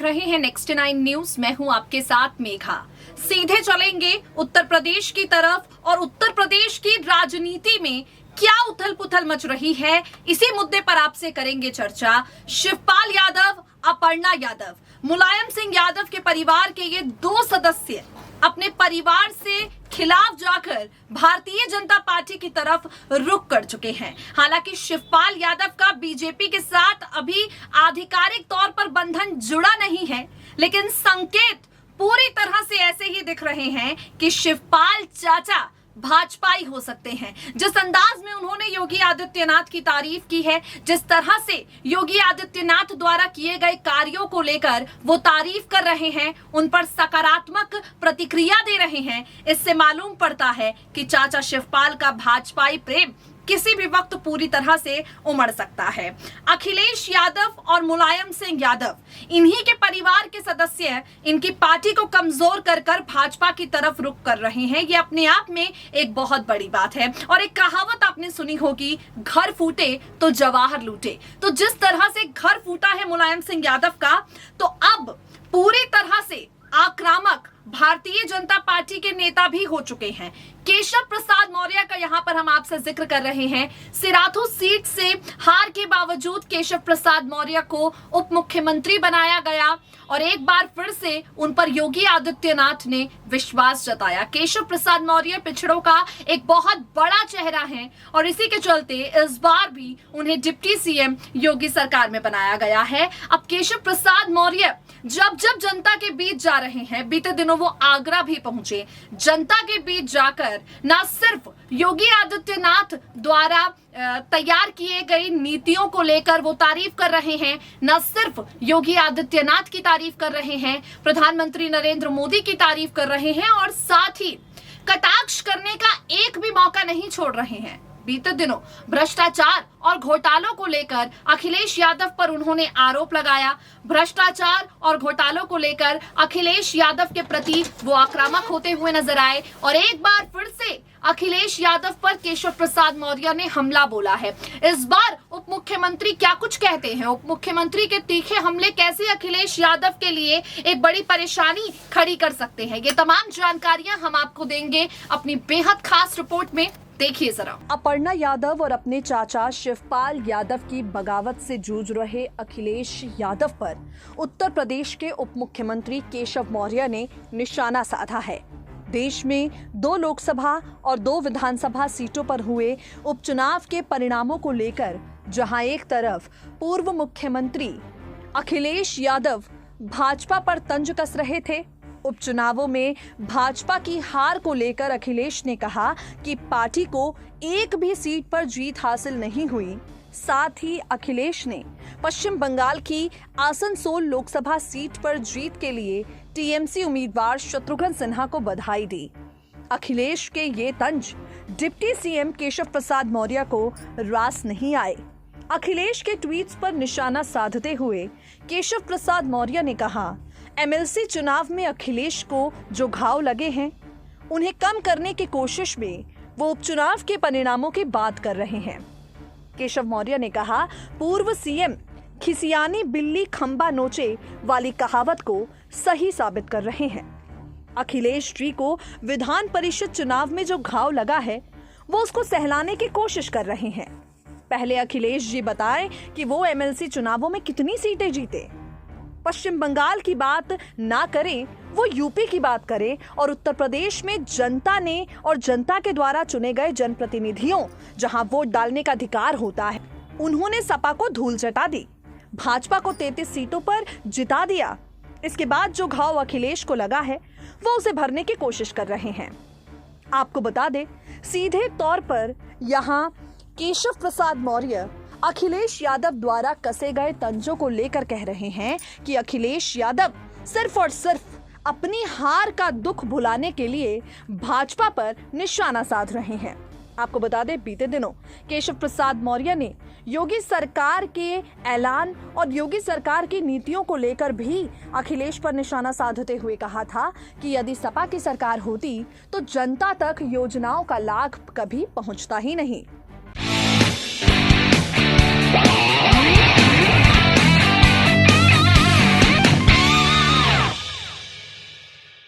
रहे हैं next 9 news. मैं हूं आपके साथ मेघा। सीधे चलेंगे उत्तर प्रदेश की तरफ और उत्तर प्रदेश की राजनीति में क्या उथल पुथल मच रही है, इसी मुद्दे पर आपसे करेंगे चर्चा। शिवपाल यादव, अपर्णा यादव, मुलायम सिंह यादव के परिवार के ये 2 सदस्य अपने परिवार से खिलाफ जाकर भारतीय जनता पार्टी की तरफ रुख कर चुके हैं। हालांकि शिवपाल यादव का बीजेपी के साथ अभी आधिकारिक तौर पर बंधन जुड़ा नहीं है, लेकिन संकेत पूरी तरह से ऐसे ही दिख रहे हैं कि शिवपाल चाचा भाजपाई हो सकते हैं। जिस अंदाज में उन्होंने योगी आदित्यनाथ की तारीफ की है, जिस तरह से योगी आदित्यनाथ द्वारा किए गए कार्यों को लेकर वो तारीफ कर रहे हैं, उन पर सकारात्मक प्रतिक्रिया दे रहे हैं, इससे मालूम पड़ता है कि चाचा शिवपाल का भाजपाई प्रेम किसी भी वक्त पूरी तरह से उमड़ सकता है। अखिलेश यादव और मुलायम सिंह यादव, इन्हीं के परिवार के सदस्य इनकी पार्टी को कमजोर कर भाजपा की तरफ रुख कर रहे हैं। ये अपने आप में एक बहुत बड़ी बात है। और एक कहावत आपने सुनी होगी, घर फूटे तो जवाहर लूटे। तो जिस तरह से घर फूटा है मुलायम सिंह यादव का, तो अब पूरी तरह से आक्रामक भारतीय जनता पार्टी के नेता भी हो चुके हैं। केशव प्रसाद मौर्य का यहां पर हम आपसे जिक्र कर रहे हैं। सिराथू सीट से हार के बावजूद केशव प्रसाद मौर्य को उप मुख्यमंत्री बनाया गया और एक बार फिर से उन पर योगी आदित्यनाथ ने विश्वास जताया। केशव प्रसाद मौर्य पिछड़ों का एक बहुत बड़ा चेहरा है और इसी के चलते इस बार भी उन्हें डिप्टी सीएम योगी सरकार में बनाया गया है। अब केशव प्रसाद मौर्य जब जनता के बीच जा रहे हैं, बीते दिनों वो आगरा भी पहुंचे, जनता के बीच जाकर न सिर्फ योगी आदित्यनाथ द्वारा तैयार किए गई नीतियों को लेकर वो तारीफ कर रहे हैं, न सिर्फ योगी आदित्यनाथ की तारीफ कर रहे हैं, प्रधानमंत्री नरेंद्र मोदी की तारीफ कर रहे हैं और साथ ही कटाक्ष करने का एक भी मौका नहीं छोड़ रहे हैं। बीते दिनों भ्रष्टाचार और घोटालों को लेकर अखिलेश यादव पर उन्होंने आरोप लगाया। भ्रष्टाचार और घोटालों को लेकर अखिलेश यादव के प्रति वो आक्रामक होते हुए नजर आए और एक बार फिर से अखिलेश यादव पर केशव प्रसाद मौर्य ने हमला बोला है। इस बार उप मुख्यमंत्री क्या कुछ कहते हैं, उप मुख्यमंत्री के तीखे हमले कैसे अखिलेश यादव के लिए एक बड़ी परेशानी खड़ी कर सकते हैं, ये तमाम जानकारियां हम आपको देंगे अपनी बेहद खास रिपोर्ट में। देखिए जरा। अपर्णा यादव और अपने चाचा शिवपाल यादव की बगावत से जूझ रहे अखिलेश यादव पर उत्तर प्रदेश के उप मुख्यमंत्री केशव मौर्य ने निशाना साधा है। देश में 2 लोकसभा और 2 विधानसभा सीटों पर हुए उपचुनाव के परिणामों को लेकर जहां एक तरफ पूर्व मुख्यमंत्री अखिलेश यादव भाजपा पर तंज कस रहे थे, उपचुनावों में भाजपा की हार को लेकर अखिलेश ने कहा कि पार्टी को एक भी सीट पर जीत हासिल नहीं हुई। साथ ही अखिलेश ने पश्चिम बंगाल की आसनसोल लोकसभा सीट पर जीत के लिए टीएमसी उम्मीदवार शत्रुघ्न सिन्हा को बधाई दी। अखिलेश के ये तंज डिप्टी सीएम केशव प्रसाद मौर्य को रास नहीं आए। अखिलेश के ट्वीट्स पर निशाना साधते हुए केशव प्रसाद मौर्य ने कहा, एमएलसी चुनाव में अखिलेश को जो घाव लगे हैं, उन्हें कम करने की कोशिश में वो उपचुनाव के परिणामों की बात कर रहे हैं। केशव मौर्य ने कहा, पूर्व सीएम खिसियानी बिल्ली खंबा नोचे वाली कहावत को सही साबित कर रहे हैं। अखिलेश जी को विधान परिषद चुनाव में जो घाव लगा है, वो उसको सहलाने की कोशिश कर रहे हैं। पहले अखिलेश जी बताएं कि वो एमएलसी चुनावों में कितनी सीटें जीते। पश्चिम बंगाल की बात ना करें, वो यूपी की बात करें और उत्तर प्रदेश में जनता ने और जनता के द्वारा चुने गए जनप्रतिनिधियों जहां वोट डालने का अधिकार होता है, उन्होंने सपा को धूल चटा दी, भाजपा को 33 सीटों पर जिता दिया। इसके बाद जो घाव अखिलेश को लगा है, वो उसे भरने की कोशिश कर रहे हैं। आपको बता दें, सीधे तौर पर यहाँ केशव प्रसाद मौर्य अखिलेश यादव द्वारा कसे गए तंजों को लेकर कह रहे हैं कि अखिलेश यादव सिर्फ और सिर्फ अपनी हार का दुख भुलाने के लिए भाजपा पर निशाना साध रहे हैं। आपको बता दें, बीते दिनों केशव प्रसाद मौर्य ने योगी सरकार के ऐलान और योगी सरकार की नीतियों को लेकर भी अखिलेश पर निशाना साधते हुए कहा था कि यदि सपा की सरकार होती तो जनता तक योजनाओं का लाभ कभी पहुंचता ही नहीं।